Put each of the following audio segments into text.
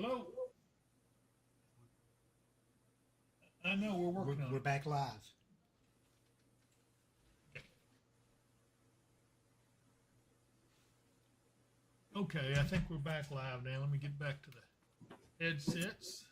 Hello? I know we're working on We're it. back live. Okay, I think we're back live now. Let me get back to the headsets.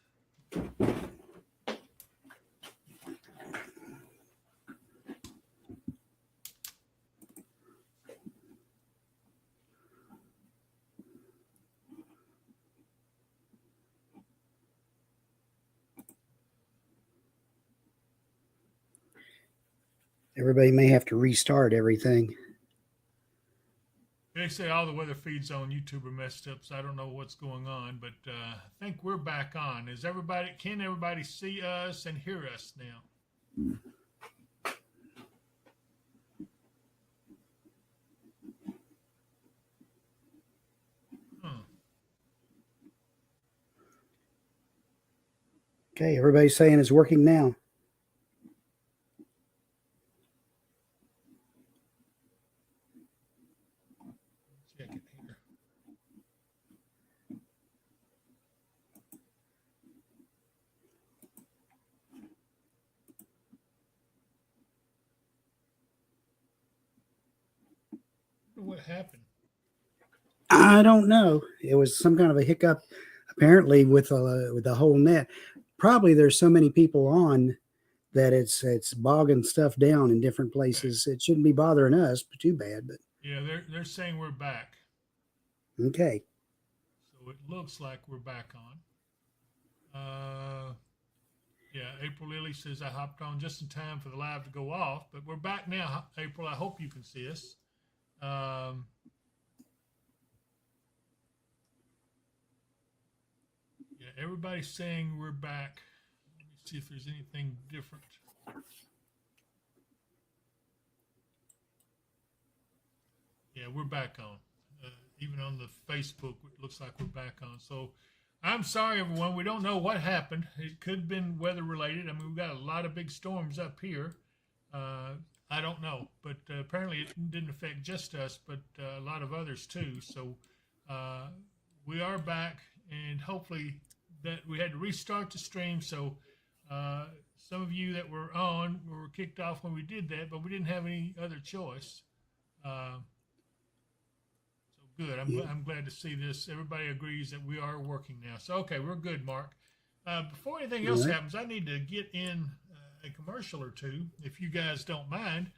Everybody may have to restart everything. They say all the weather feeds on YouTube are messed up, so I don't know what's going on, but I think we're back on. Can everybody see us and hear us now? Okay, everybody's saying it's working now. Check it here. What happened? I don't know. It was some kind of a hiccup, apparently, with the whole net. Probably there's so many people on that it's bogging stuff down in different places. It shouldn't be bothering us, but too bad. But Yeah, they're saying we're back. okay. So it looks like we're back on. Yeah, April Lily says I hopped on just in time for the live to go off, but we're back now, April. I hope you can see us. Yeah, everybody's saying we're back. Let me see if there's anything different. Yeah, we're back on. Even on the Facebook, it looks like we're back on. So I'm sorry, everyone. We don't know what happened. It could have been weather related. I mean, we've got a lot of big storms up here. I don't know, but apparently it didn't affect just us, but a lot of others too. So we are back, and hopefully that we had to restart the stream. So some of you that were on were kicked off when we did that, but we didn't have any other choice. Good. I'm glad to see this. Everybody agrees that we are working now. So, okay, we're good, Mark. Before anything else happens, I need to get in a commercial or two, if you guys don't mind.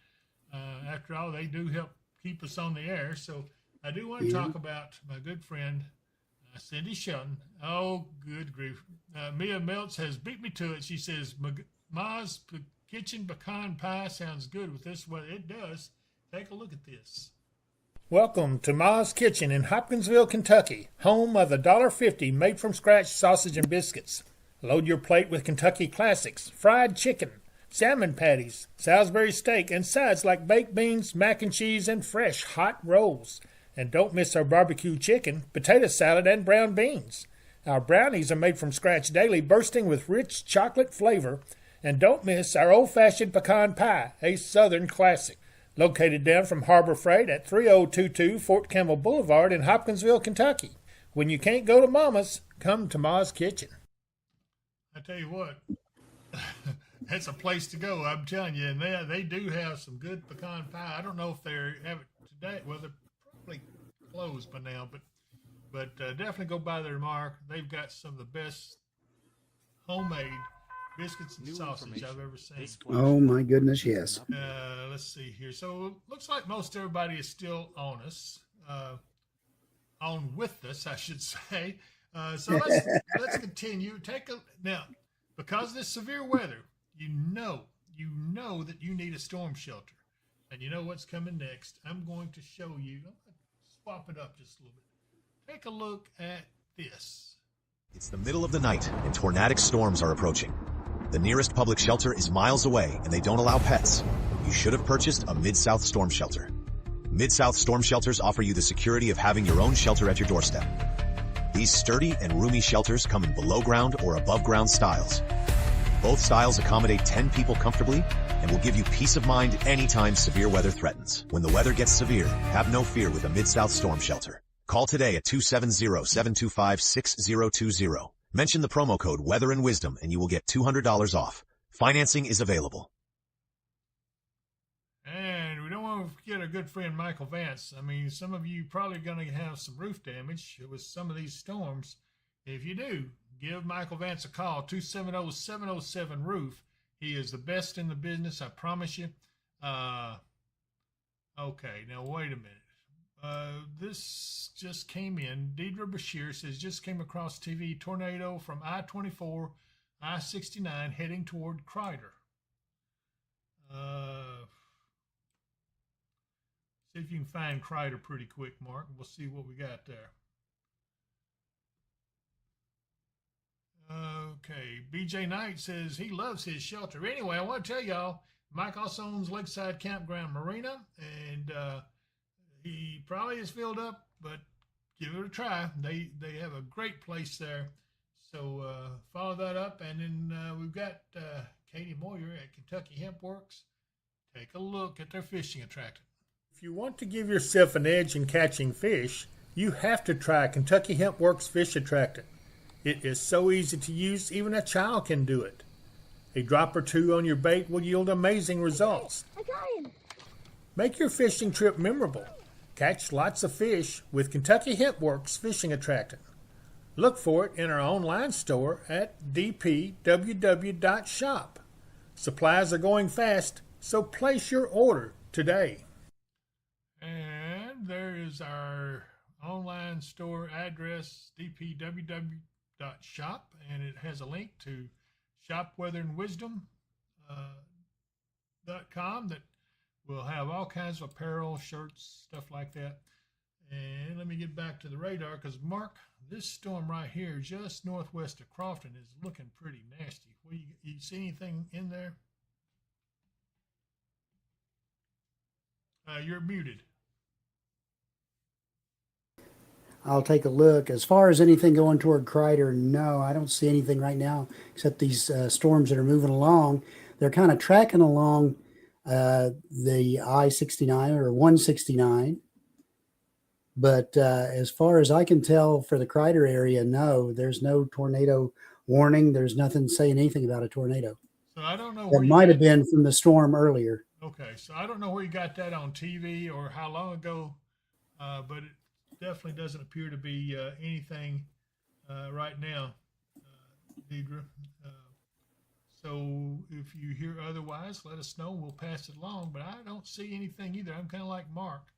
After all, they do help keep us on the air. So I do want to talk about my good friend, Cindy Shelton. Oh, good grief. Mia Meltz has beat me to it. She says, Ma's Kitchen Pecan Pie sounds good with this. Well, it does. Take a look at this. Welcome to Ma's Kitchen in Hopkinsville, Kentucky, home of the $1.50 made-from-scratch sausage and biscuits. Load your plate with Kentucky classics, fried chicken, salmon patties, Salisbury steak, and sides like baked beans, mac and cheese, and fresh hot rolls. And don't miss our barbecue chicken, potato salad, and brown beans. Our brownies are made from scratch daily, bursting with rich chocolate flavor. And don't miss our old-fashioned pecan pie, a Southern classic. Located down from Harbor Freight at 3022 Fort Campbell Boulevard in Hopkinsville, Kentucky. When you can't go to Mama's, come to Ma's Kitchen. I tell you what, that's a place to go, I'm telling you. And they do have some good pecan pie. I don't know if they have it today. Well, they're probably closed by now, but definitely go by there, Mark. They've got some of the best homemade biscuits and sausage I've ever seen. Oh my goodness, yes. Let's see here. So it looks like most everybody is still on us, on with us, I should say. So let's continue. Now, because of this severe weather, you know that you need a storm shelter, and you know what's coming next. I'm going to show you. I'm going to swap it up just a little bit. Take a look at this. It's the middle of the night, and tornadic storms are approaching. The nearest public shelter is miles away, and they don't allow pets. You should have purchased a Mid-South storm shelter. Mid-South storm shelters offer you the security of having your own shelter at your doorstep. These sturdy and roomy shelters come in below-ground or above-ground styles. Both styles accommodate 10 people comfortably and will give you peace of mind anytime severe weather threatens. When the weather gets severe, have no fear with a Mid-South storm shelter. Call today at 270-725-6020. Mention the promo code Weather and Wisdom and you will get $200 off. Financing is available. And we don't want to forget our good friend Michael Vance. I mean, some of you probably going to have some roof damage with some of these storms. If you do, give Michael Vance a call, 270-707-ROOF. He is the best in the business, I promise you. Okay, now wait a minute. This just came in. Deidre Bashir says, just came across TV, tornado from I-24, I-69 heading toward Crider. See if you can find Crider pretty quick, Mark. We'll see what we got there. Okay, BJ Knight says he loves his shelter. Anyway, I want to tell y'all, Mike also owns Lakeside Campground Marina, and he probably is filled up, but give it a try. They have a great place there. So follow that up. And then we've got Katie Moyer at Kentucky Hemp Works. Take a look at their fishing attractant. If you want to give yourself an edge in catching fish, you have to try Kentucky Hemp Works Fish Attractant. It is so easy to use, even a child can do it. A drop or two on your bait will yield amazing results. I got him. Make your fishing trip memorable. Catch lots of fish with Kentucky Hemp Works Fishing Attractant. Look for it in our online store at dpww.shop. Supplies are going fast, so place your order today. And there is our online store address, dpww.shop, and it has a link to shopweatherandwisdom.com that will have all kinds of apparel, shirts, stuff like that. And let me get back to the radar because, Mark, this storm right here just northwest of Crofton is looking pretty nasty. You see anything in there? You're muted. I'll take a look. As far as anything going toward Crider, no, I don't see anything right now except these storms that are moving along. They're kind of tracking along the I-69 or 169. But as far as I can tell for the Crider area, no, there's no tornado warning. There's nothing saying anything about a tornado. So I don't know. That might have been from the storm earlier. Okay, so I don't know where you got that on TV or how long ago, but it definitely doesn't appear to be anything right now, Deidre. So if you hear otherwise, let us know. We'll pass it along, but I don't see anything either. I'm kind of like Mark.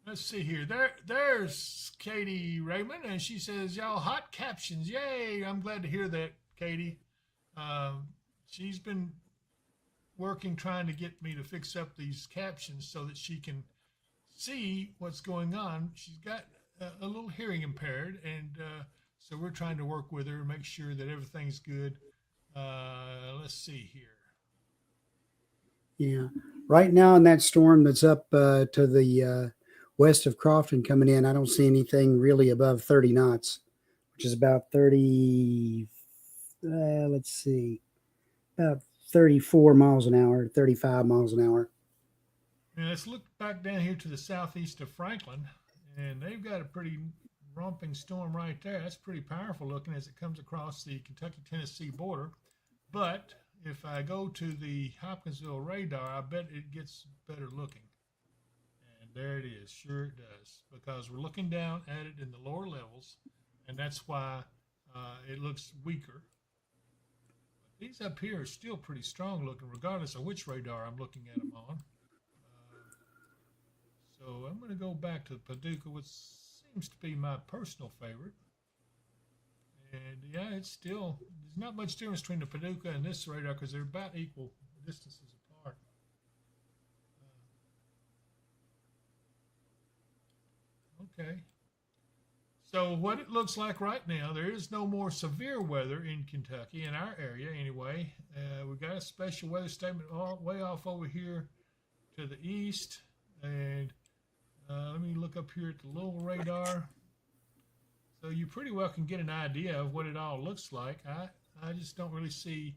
Let's see here. There's Katie Raymond, and she says, y'all, hot captions. Yay. I'm glad to hear that, Katie. She's been working, trying to get me to fix up these captions so that she can see what's going on. She's got a little hearing impaired, and so we're trying to work with her, make sure that everything's good. Let's see here. Yeah. Right now in that storm that's up to the west of Crofton coming in, I don't see anything really above 30 knots, which is about 30, let's see, about 34 miles an hour, 35 miles an hour. Now let's look back down here to the southeast of Franklin, and they've got a pretty romping storm right there. That's pretty powerful looking as it comes across the Kentucky-Tennessee border. But if I go to the Hopkinsville radar, I bet it gets better looking. And there it is. Sure it does. Because we're looking down at it in the lower levels, and that's why it looks weaker. But these up here are still pretty strong looking, regardless of which radar I'm looking at them on. So I'm going to go back to Paducah, which seems to be my personal favorite. And yeah, it's still, there's not much difference between the Paducah and this radar because they're about equal distances apart. Okay. So what it looks like right now, there is no more severe weather in Kentucky, in our area anyway. We've got a special weather statement way off over here to the east. And let me look up here at the little radar. So you pretty well can get an idea of what it all looks like. I just don't really see.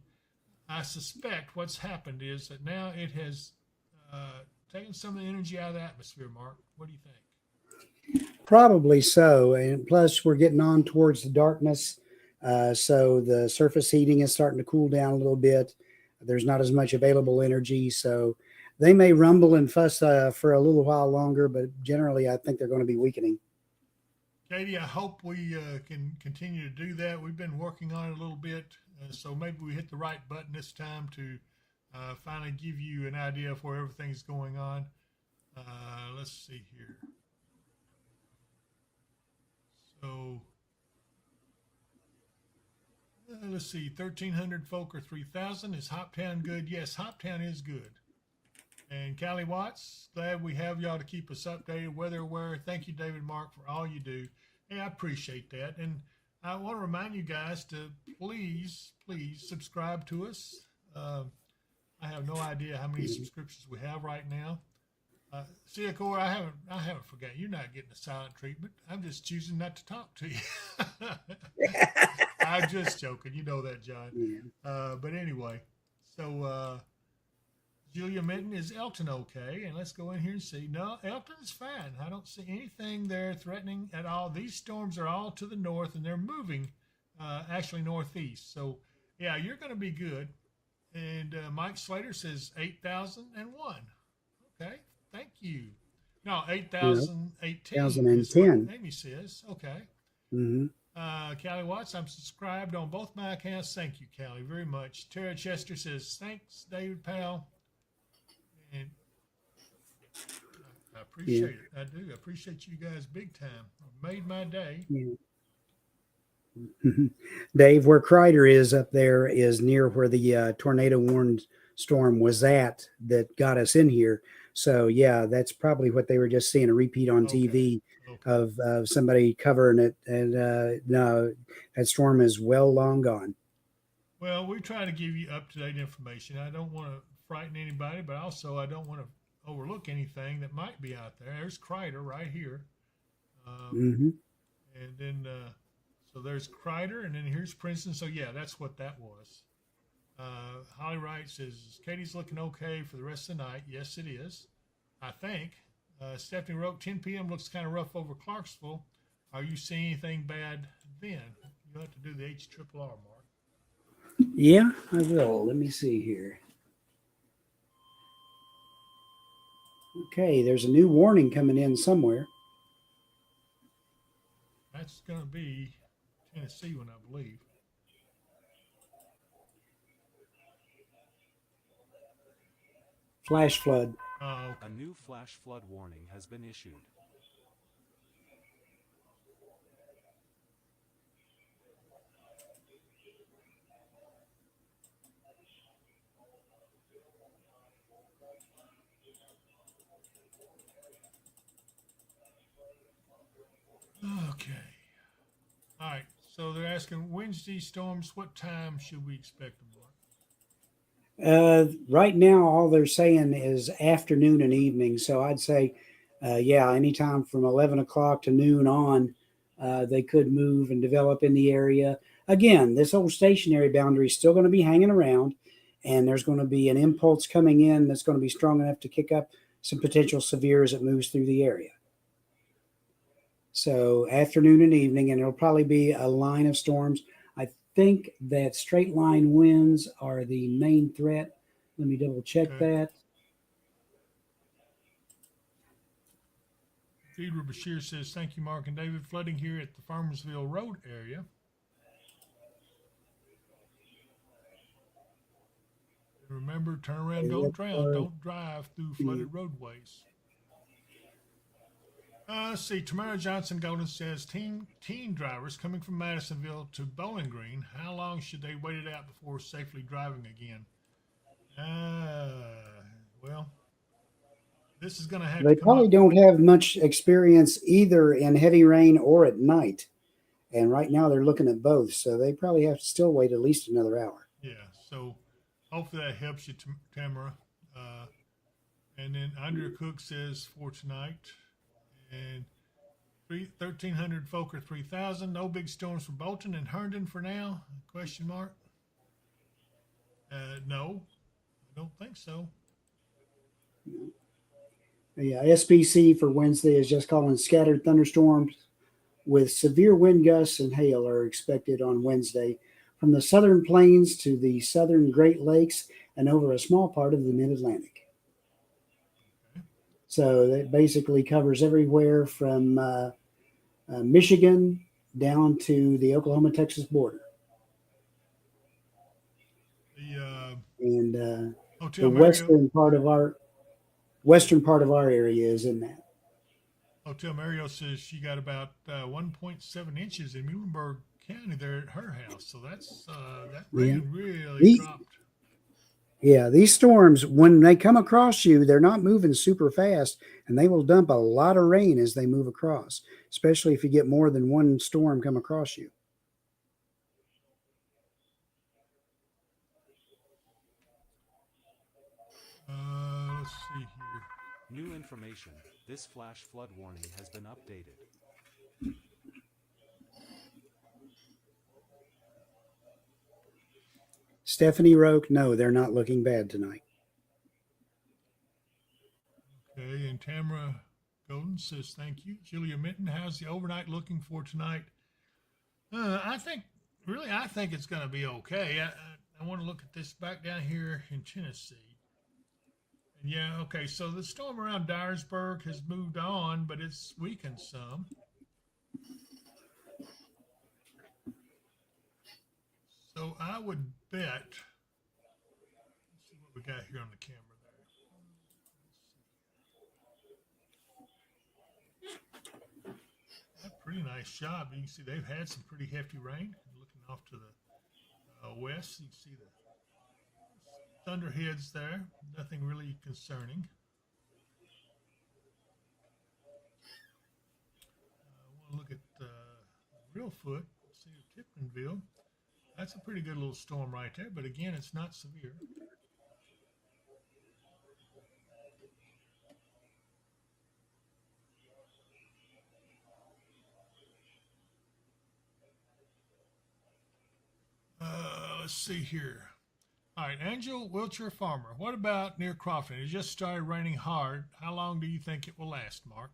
I suspect what's happened is that now it has taken some of the energy out of the atmosphere, Mark. What do you think? Probably so. And plus, we're getting on towards the darkness. So the surface heating is starting to cool down a little bit. There's not as much available energy. So they may rumble and fuss for a little while longer, but generally, I think they're going to be weakening. Katie, I hope we can continue to do that. We've been working on it a little bit, so maybe we hit the right button this time to finally give you an idea of where everything's going on. Let's see here. So let's see, 1,300 folk or 3,000. Is Hoptown good? Yes, Hoptown is good. And Callie Watts, glad we have y'all to keep us updated, weather aware. Thank you, David Mark, for all you do. Hey, I appreciate that. And I want to remind you guys to please subscribe to us. I have no idea how many subscriptions we have right now. See, Cora, I haven't forgotten. You're not getting a silent treatment. I'm just choosing not to talk to you. I'm just joking. You know that, John. Yeah. But anyway, so Julia Minton, is Elton okay? And let's go in here and see. No, Elton's fine. I don't see anything there threatening at all. These storms are all to the north, and they're moving actually northeast. So, yeah, you're going to be good. And Mike Slater says 8,001. Okay, thank you. No, 8,018. 2010. Amy says. Okay. Mm-hmm. Callie Watts, I'm subscribed on both my accounts. Thank you, Callie, very much. Tara Chester says, thanks, David Powell. And I appreciate it. I do. I appreciate you guys big time. Made my day. Yeah. Dave, where Kreider is up there is near where the tornado warned storm was at that got us in here. So, yeah, that's probably what they were just seeing, a repeat on TV of somebody covering it. And no, that storm is well long gone. Well, we try to give you up-to-date information. I don't want to frighten anybody, but also I don't want to overlook anything that might be out there. There's Kreider right here. And then, so there's Kreider, and then here's Princeton. So, yeah, that's what that was. Holly Wright says, Katie's looking okay for the rest of the night. Yes, it is, I think. Stephanie wrote, 10 p.m. looks kind of rough over Clarksville. Are you seeing anything bad then? You'll have to do the HRRR, Mark. Yeah, I will. Let me see here. Okay, there's a new warning coming in somewhere. That's going to be Tennessee one, I believe. Flash flood. Okay. A new flash flood warning has been issued. Okay. All right. So they're asking Wednesday storms. What time should we expect them? Right now, all they're saying is afternoon and evening. So I'd say, yeah, anytime from 11 o'clock to noon on, they could move and develop in the area. Again, this old stationary boundary is still going to be hanging around, and there's going to be an impulse coming in that's going to be strong enough to kick up some potential severe as it moves through the area. So afternoon and evening, and it'll probably be a line of storms. I think that straight line winds are the main threat. Let me double check that. Deidre Bashir says, thank you, Mark and David. Flooding here at the Farmersville Road area. Remember, turn around, don't drown. Don't drive through flooded roadways. Let's see. Tamara Johnson Golden says, teen drivers coming from Madisonville to Bowling Green, how long should they wait it out before safely driving again? Well, this is going to have They probably don't have much experience either in heavy rain or at night. And right now they're looking at both. So they probably have to still wait at least another hour. Yeah. So hopefully that helps you, Tamara. And then Andrea Cook says for tonight, and 1,300 folk or 3,000. No big storms for Bolton and Herndon for now? Question mark. No, I don't think so. Yeah, SPC for Wednesday is just calling scattered thunderstorms with severe wind gusts and hail are expected on Wednesday from the southern plains to the southern Great Lakes and over a small part of the mid Atlantic. So that basically covers everywhere from Michigan down to the Oklahoma Texas border. The And Hotel the Marriott. western part of our area is in that. Hotel Mario says she got about 1.7 inches in Muhlenberg County there at her house. So that's that rain really dropped. Yeah, these storms, when they come across you, they're not moving super fast, and they will dump a lot of rain as they move across, especially if you get more than one storm come across you. Let's see here. New information. This flash flood warning has been updated. Stephanie Roque, no, they're not looking bad tonight. Okay, and Tamara Golden says thank you. Julia Minton, how's the overnight looking for tonight? I think it's going to be okay. I want to look at this back down here in Tennessee. And yeah, okay, so the storm around Dyersburg has moved on, but it's weakened some. So I would bet, let's see what we got here on the camera there. A pretty nice job. You can see they've had some pretty hefty rain. Looking off to the west, you can see the thunderheads there. Nothing really concerning. I want to look at Reelfoot, see the Tiptonville. That's a pretty good little storm right there, but again, it's not severe. Let's see here. All right, Angel Wiltshire Farmer. What about near Crofton? It just started raining hard. How long do you think it will last, Mark?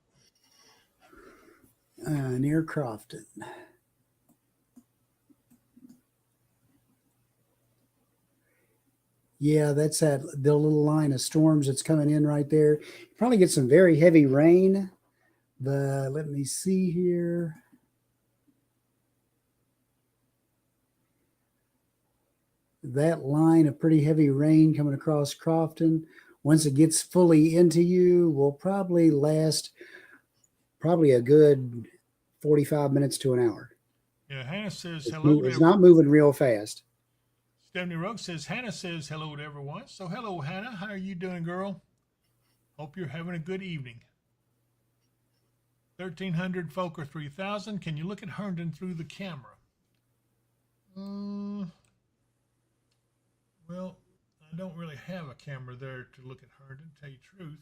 Near Crofton. Yeah, that's the little line of storms that's coming in right there. You probably get some very heavy rain, but let me see here. That line of pretty heavy rain coming across Crofton, once it gets fully into you, will probably last a good 45 minutes to an hour. Yeah, Hannah says hello. It's not moving real fast. Stephanie Rogue says, Hannah says hello to everyone. So hello, Hannah. How are you doing, girl? Hope you're having a good evening. 1,300 Fokker 3000. Can you look at Herndon through the camera? Well, I don't really have a camera there to look at Herndon, to tell you the truth.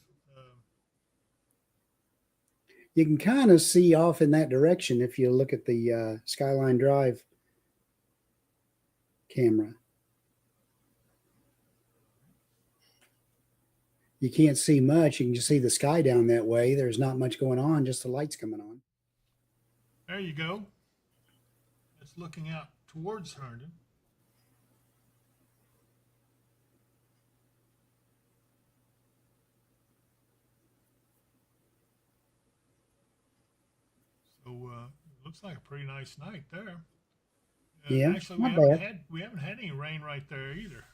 You can kind of see off in that direction if you look at the Skyline Drive camera. You can't see much. You can just see the sky down that way. There's not much going on, just the lights coming on. There you go. It's looking out towards Herndon. So it looks like a pretty nice night there. Yeah, actually, we haven't had any rain right there either,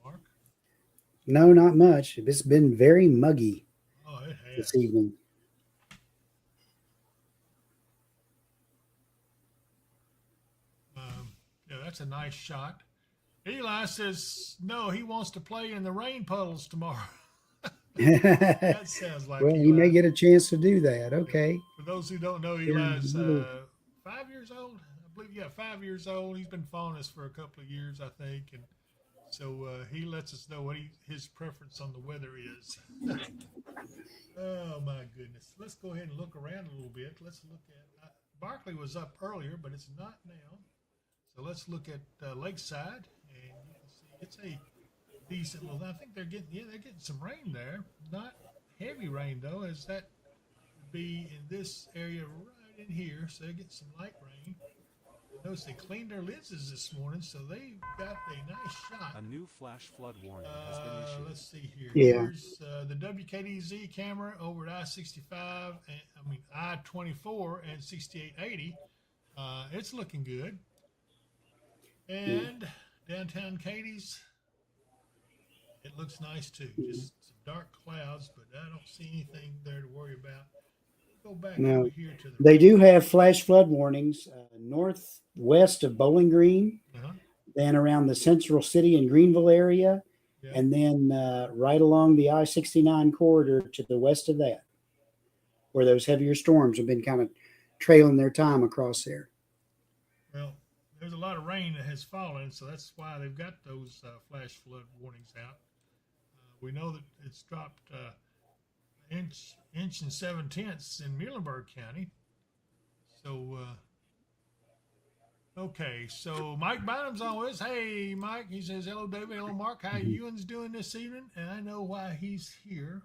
Mark. No, not much. It's been very muggy this evening. Yeah, that's a nice shot. Eli says, no, he wants to play in the rain puddles tomorrow. That sounds like well, Eli. he may get a chance to do that. Okay. For those who don't know, Eli's 5 years old. I believe, 5 years old. He's been following us for a couple of years, I think. And so he lets us know what his preference on the weather is. Oh, my goodness. Let's go ahead and look around a little bit. Let's look at Barkley was up earlier, but it's not now. So let's look at Lakeside, and you can see it's a decent little. I think they're getting some rain there. Not heavy rain, though, as that would be in this area right in here. So they get some light rain. I noticed they cleaned their lenses this morning, so they got a nice shot. A new flash flood warning has been issued. Let's see here. Yeah. Here's the WKDZ camera over at I-65, I-24 and 6880. It's looking good. And downtown Katie's, it looks nice too. Just some dark clouds, but I don't see anything there to worry about. Go back No, over here to the they do have flash flood warnings northwest of Bowling Green, Uh-huh. then around the Central City and Greenville area, Yeah. and then right along the I-69 corridor to the west of that, where those heavier storms have been kind of trailing their time across there. Well, there's a lot of rain that has fallen, so that's why they've got those flash flood warnings out. We know that it's dropped inch and 7/10 in Muhlenberg County. So, okay. So Mike Bynum's on with us. Hey, Mike. He says, hello, David. Hello, Mark. How Ewan's doing this evening? And I know why he's here.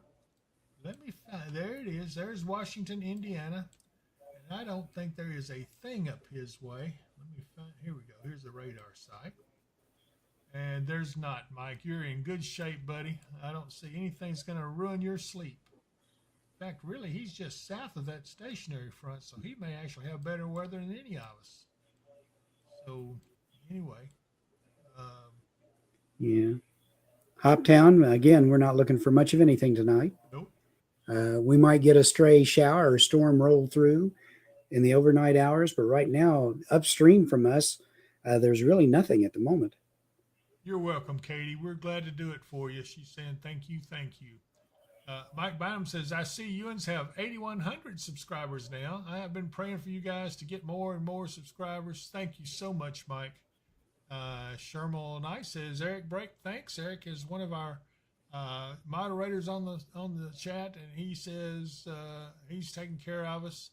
Let me find. There it is. There's Washington, Indiana. And I don't think there is a thing up his way. Let me find. Here we go. Here's the radar site. And there's not, Mike. You're in good shape, buddy. I don't see anything's going to ruin your sleep. In fact, really, he's just south of that stationary front, so he may actually have better weather than any of us. So, anyway. Yeah. Hoptown, again, we're not looking for much of anything tonight. Nope. We might get a stray shower or storm roll through in the overnight hours, but right now, upstream from us, there's really nothing at the moment. You're welcome, Katie. We're glad to do it for you. She's saying thank you, thank you. Mike Bynum says, I see Ewans have 8,100 subscribers now. I have been praying for you guys to get more and more subscribers. Thank you so much, Mike. Shermal Knight says, Eric Brake, thanks. Eric is one of our moderators on the chat, and he says he's taking care of us.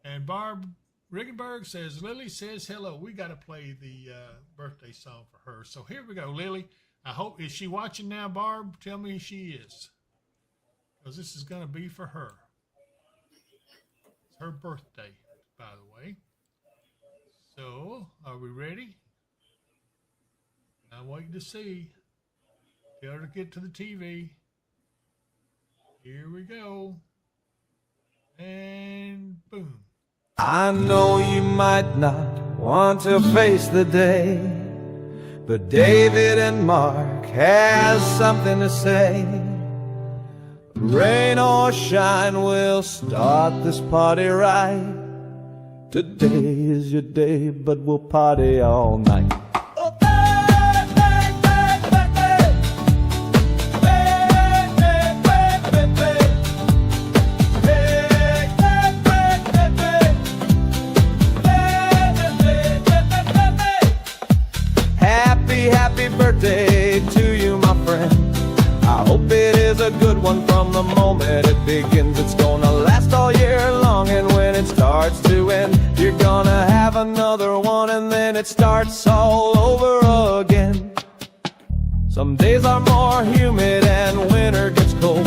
And Barb Riggenberg says, Lily says hello. We got to play the birthday song for her. So here we go, Lily. I hope, is she watching now, Barb? Tell me she is. Because this is going to be for her. It's her birthday, by the way. So, are we ready? I'm waiting to see. Tell her to get to the TV. Here we go. And boom. I know you might not want to face the day, but David and Mark has something to say. Rain or shine, we'll start this party right. Today is your day, but we'll party all night. Happy birthday to you, my friend. I hope it is a good one from the moment it begins. It's gonna last all year long, and when it starts to end, you're gonna have another one, and then it starts all over again. Some days are more humid and winter gets cold,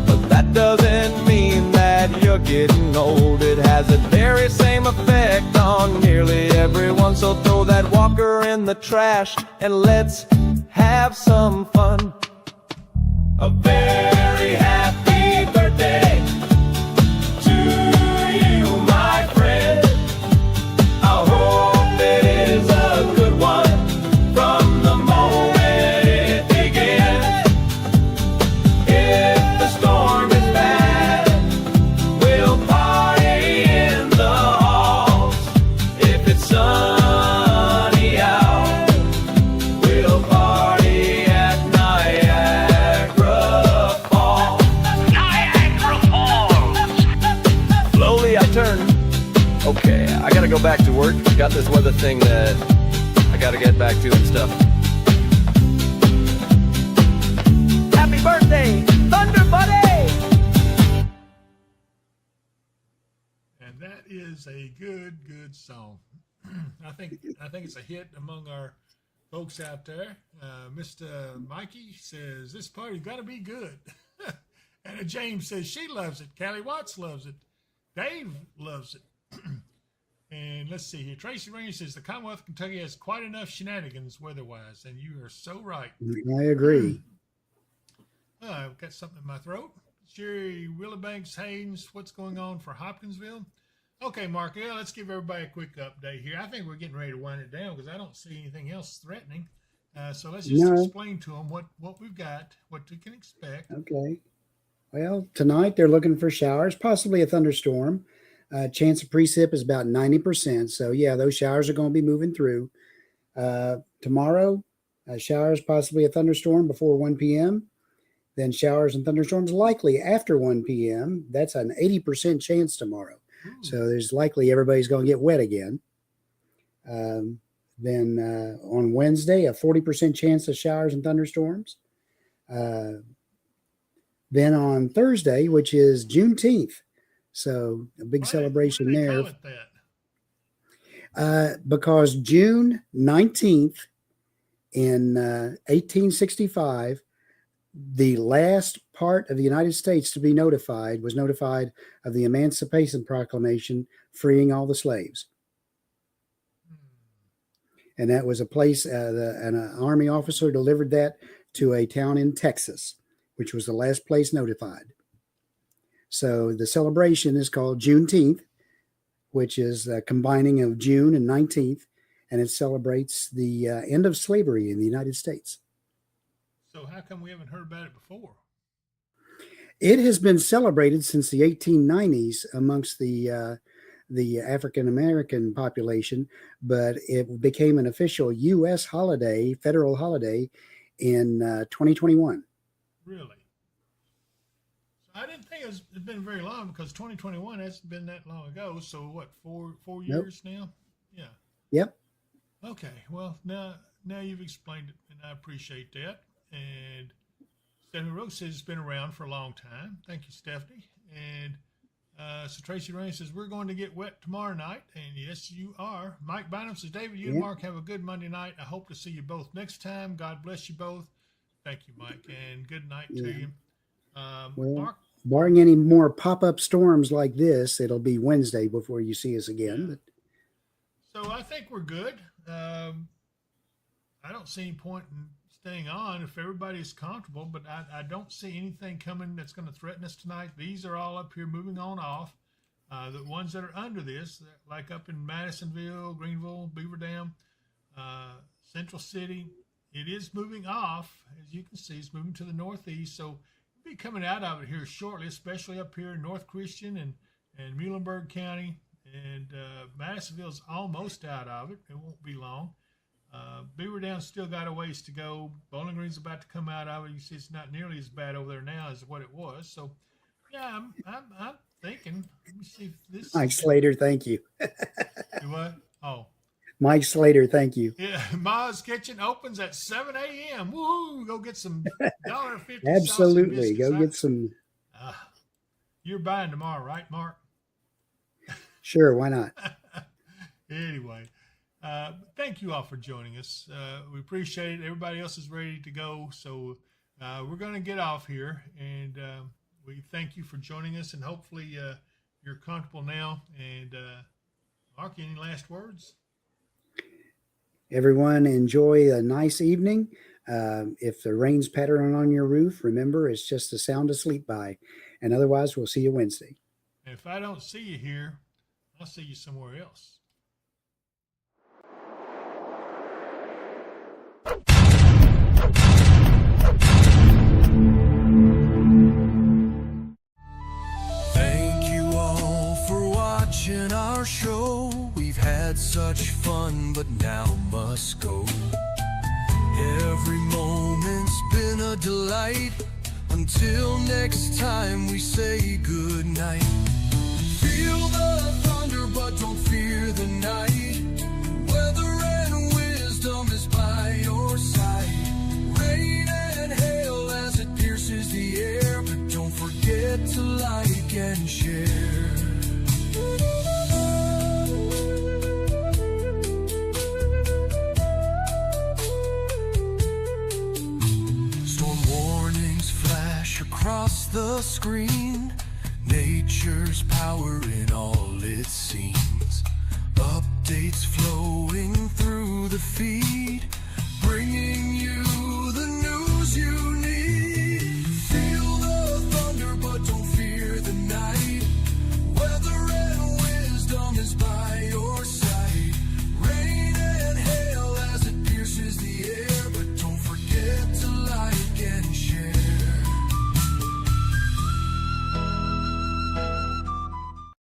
but that doesn't mean that you're getting old. It has the very same effect on nearly everyone, so throw that walker in the trash and let's have some fun. A very happy birthday to you, my friend. I hope it is a good one from the moment it begins. If the storm is bad, we'll party in the halls. If it's sunny out, we'll party at Niagara Falls. Niagara Falls! Slowly I turn. Okay, I gotta go back to work. Got this weather thing that I gotta get back to and stuff. Happy birthday, Thunder Buddy! And that is a good song. I think it's a hit among our folks out there. Mr. Mikey says this party's got to be good, And James says she loves it. Callie Watts loves it. Dave loves it. And let's see here. Tracy Rain says the Commonwealth of Kentucky has quite enough shenanigans weather-wise, and you are so right. I agree. I've got something in my throat. Sherry Willowbanks Haynes, what's going on for Hopkinsville? Okay, Mark, yeah, let's give everybody a quick update here. I think we're getting ready to wind it down because I don't see anything else threatening. So let's just explain to them what we've got, what we can expect. Okay. Well, tonight they're looking for showers, possibly a thunderstorm. Chance of precip is about 90%. So, yeah, those showers are going to be moving through. Tomorrow, showers, possibly a thunderstorm before 1 p.m. Then showers and thunderstorms likely after 1 p.m. That's an 80% chance tomorrow. Ooh. So there's likely everybody's going to get wet again. Then on Wednesday, a 40% chance of showers and thunderstorms. Then on Thursday, which is Juneteenth, so a big celebration why do they there. call it that? Because June 19th in 1865, the last part of the United States to be notified was notified of the Emancipation Proclamation freeing all the slaves. And that was a place, an army officer delivered that to a town in Texas, which was the last place notified. So the celebration is called Juneteenth, which is a combining of June and 19th, and it celebrates the end of slavery in the United States. So how come we haven't heard about it before? It has been celebrated since the 1890s amongst the African American population, but it became an official U.S. holiday, federal holiday, in 2021. Really? So I didn't think it's been very long because 2021 hasn't been that long ago. So what, four years now? Yeah. Yep. Okay. Well, now you've explained it, and I appreciate that. And Stephanie Rose says it's been around for a long time. Thank you, Stephanie. And so Tracy Rain says, we're going to get wet tomorrow night. And yes, you are. Mike Bynum says, David, you and Mark have a good Monday night. I hope to see you both next time. God bless you both. Thank you, Mike. And good night to you. Mark? Barring any more pop-up storms like this, it'll be Wednesday before you see us again. Yeah. So I think we're good. I don't see any point in staying on if everybody's comfortable, but I don't see anything coming that's going to threaten us tonight. These are all up here moving on off. The ones that are under this, like up in Madisonville, Greenville, Beaver Dam, Central City, it is moving off. As you can see, it's moving to the northeast. So we'll be coming out of it here shortly, especially up here in North Christian and Muhlenberg County. And Madisonville's almost out of it. It won't be long. Beaver Dam's still got a ways to go. Bowling Green's about to come out of it. You see, it's not nearly as bad over there now as what it was. So, yeah, I'm thinking. Let me see if this. Mike Slater, thank you. You what? Oh, Mike Slater, thank you. yeah. Ma's Kitchen opens at 7 a.m. Woo! Go get some $1.50. Absolutely, go get some. You're buying tomorrow, right, Mark? Sure, why not? Anyway. Thank you all for joining us. We appreciate it. Everybody else is ready to go. So we're going to get off here. And we thank you for joining us. And hopefully you're comfortable now. And Mark, any last words? Everyone enjoy a nice evening. If the rain's pattering on your roof, remember, it's just a sound to sleep by. And otherwise, we'll see you Wednesday. And if I don't see you here, I'll see you somewhere else. Watching our show, we've had such fun, but now must go. Every moment's been a delight. Until next time, we say good night. Feel the thunder, but don't fear the night. Weather and wisdom is by your side. Rain and hail as it pierces the air, but don't forget to like and share. Storm warnings flash across across the screen, nature's power in all its scenes. Updates flowing through the feed.